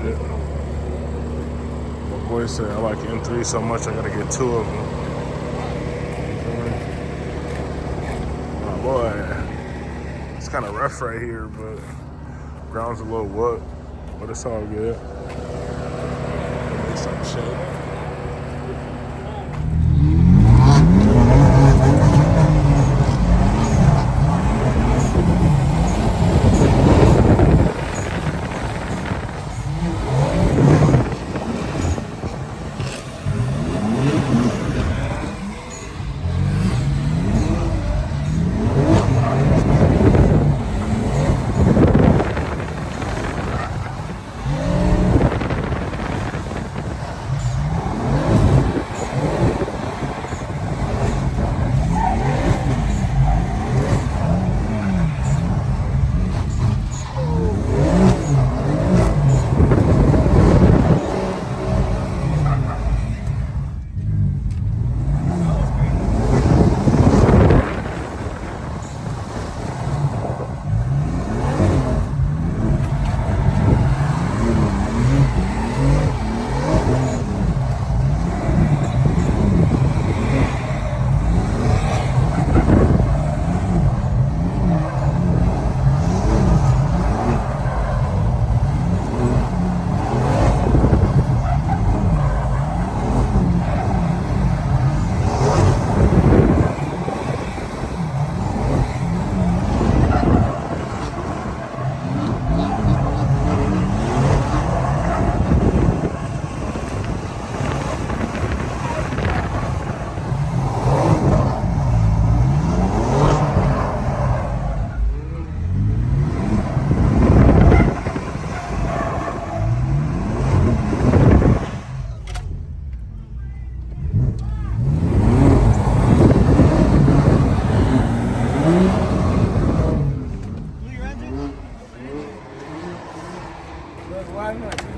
shit. My boy said I like M3 so much I gotta get 2 of them. My boy, it's kind of rough right here, but ground's a little wet, but it's all good. Make some shit.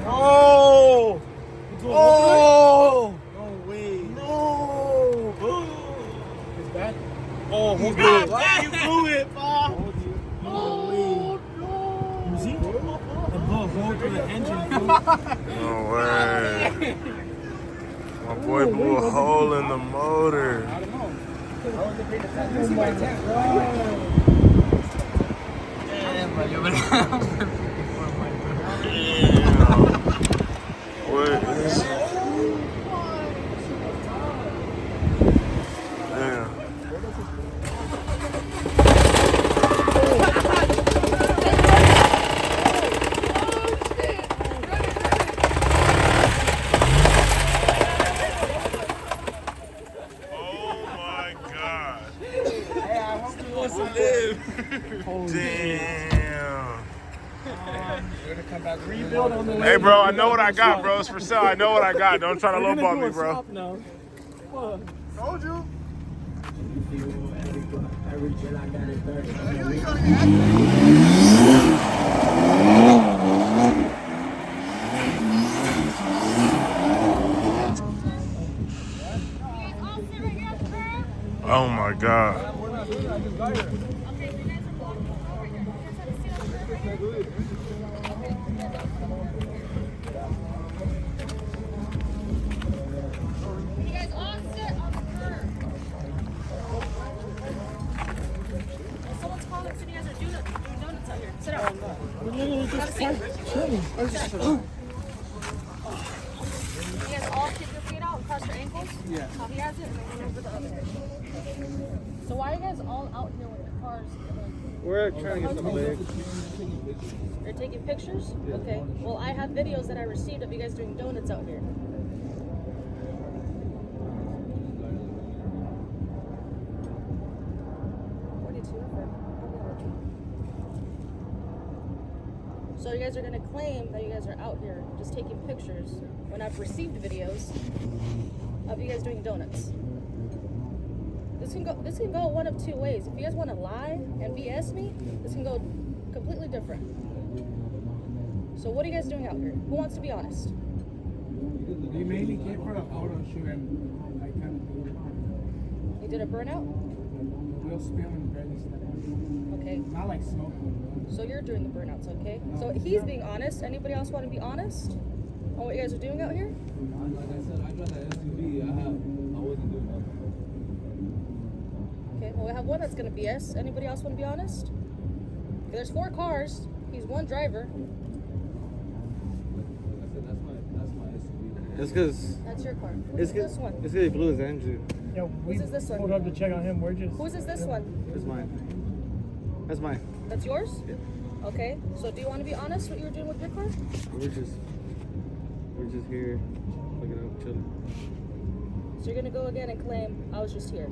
Oh! Oh! No way. No! It's back? Oh, hold it. You blew it, Bob. No way. No. You see? The blow hole through the engine. No way. My boy blew a hole in the motor. I don't know. Damn, bro. You're What is it? Damn. Oh my God. Hey, I hope you want to live. Damn. You're gonna come back rebuild on the way. Hey, bro, I know what I got, bro. It's for sale. I know what I got. Don't try to lowball me, bro. Told you. Oh my God. Sit down. We're literally just chilling. You guys all kick your feet out and cross your ankles? Yeah. He has it and then one over the other. So why are you guys all out here with the cars? We're trying to get some legs. You're taking pictures? Okay. Well, I have videos that I received of you guys doing donuts out here. So you guys are going to claim that you guys are out here just taking pictures when I've received videos of you guys doing donuts. This can go one of two ways. If you guys want to lie and BS me, this can go completely different. So what are you guys doing out here? Who wants to be honest? We mainly came for a photo shoot and I kind of You did a burnout? we'll spill and barely step on. Okay. Not like smoking. So you're doing the burnouts, okay? So he's being honest. Anybody else want to be honest on what you guys are doing out here? Like I said, I drive that SUV. I wasn't doing nothing. Okay, well, we have one that's going to BS. Anybody else want to be honest? Okay, there's 4 cars. He's one driver. Like I said, that's my SUV. It's because That's your car. Who's this one? it's because he blew his engine. Yeah, we Whose is this one? pulled up to check on him. We're just. Whose is this one? It's mine. That's mine. That's yours? Yeah. Okay, so do you want to be honest what you were doing with your car? We're just here, looking up, chilling. So you're going to go again and claim, I was just here.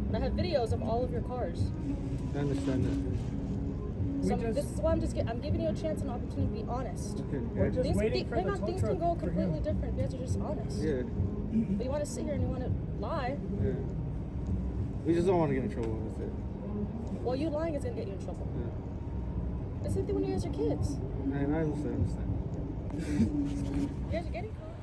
And I have videos of all of your cars. I understand So We this just- is why I'm giving you a chance and opportunity to be honest. that. Okay. We're just Things, waiting for hang the on, tow things truck can go for completely him. different. You guys are just honest. Yeah. But you want to sit here and you want to lie. Yeah. We just don't want to get in trouble. That's it. Well, you lying is going to get you in trouble. Yeah. The same thing when you guys are kids. And I understand. You guys are getting caught.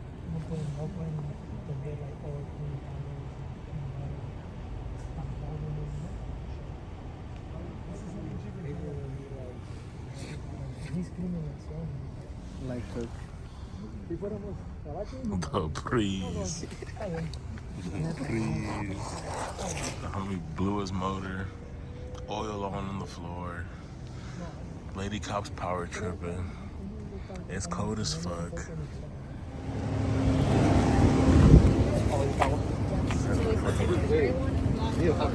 He's cleaning it, so. Like the The breeze. Breeze. The homie blew his motor. Oil on the floor. Lady cop's power tripping. It's cold as fuck.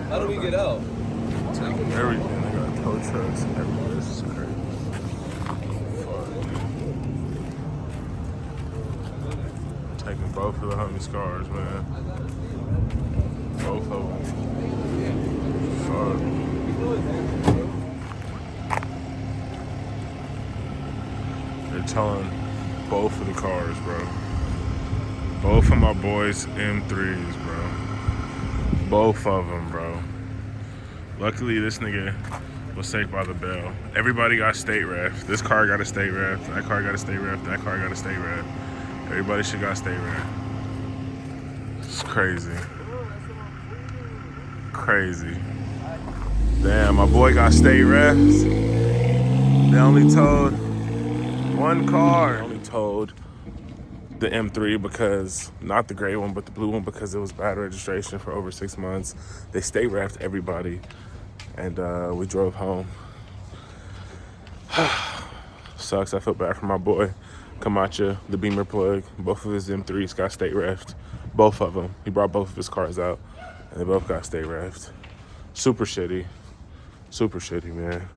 How do we get out? Taking everything. They got tow trucks everywhere. This is crazy. Fuck. Taking both of the homies' cars, man. Both of them. Fuck. They're towing both of the cars, bro. Both of my boys' M3s, bro. Both of them, bro. Luckily, this nigga was safe by the bell. Everybody got state ref. This car got a state ref. That car got a state ref. That car got a state ref. Everybody should got state ref. It's crazy. Crazy. Damn, my boy got state refs. They only towed one car. Only towed the M3 because, not the gray one, but the blue one, because it was bad registration for over 6 months. They state refed everybody, and we drove home. Sucks. I feel bad for my boy Camacho, the Beamer plug. Both of his M3s got state refed. Both of them. He brought both of his cars out, and they both got state refed. Super shitty. Super shitty, man.